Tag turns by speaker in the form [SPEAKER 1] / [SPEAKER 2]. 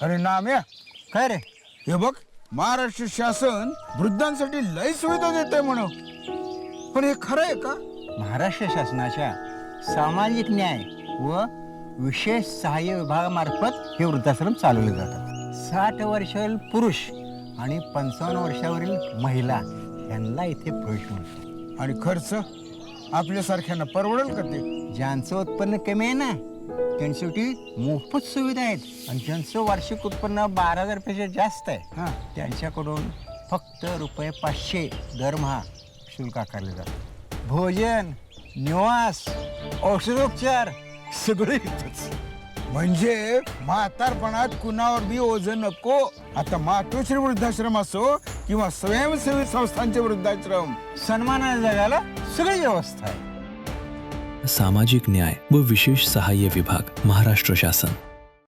[SPEAKER 1] अरे नाम्या,
[SPEAKER 2] काय रे?
[SPEAKER 1] हे बघ, महाराष्ट्र शासन वृद्धांसाठी लय सुविधा देते म्हणून, पण हे खरं आहे का?
[SPEAKER 2] महाराष्ट्र शासनाच्या सामाजिक न्याय व विशेष सहाय्य विभागामार्फत हे वृद्धाश्रम चालवले जातात. 60 वर्षावरील पुरुष आणि 55 वर्षावरील महिला यांना इथे प्रवेश मिळतो.
[SPEAKER 1] आणि खर्च आपल्यासारख्यांना परवडेल का ते?
[SPEAKER 2] ज्यांचं उत्पन्न कमी आहे ना त्यांच्यासाठी मोफत सुविधा आहेत, आणि ज्यांचं वार्षिक उत्पन्न 12,000 जास्त आहे त्यांच्याकडून फक्त ₹500 दरमहा शुल्क आकारले जातं. भोजन, निवास, औषधोपचार सगळे इथंच.
[SPEAKER 1] म्हणजे म्हातारपणात कुणावर बी ओझं नको. आता मातोश्री वृद्धाश्रम असो किंवा स्वयंसेवी संस्थांचे वृद्धाश्रम,
[SPEAKER 2] सन्मानाने जगायला सगळी व्यवस्था आहे.
[SPEAKER 3] सामाजिक न्याय व विशेष सहाय्य विभाग, महाराष्ट्र शासन.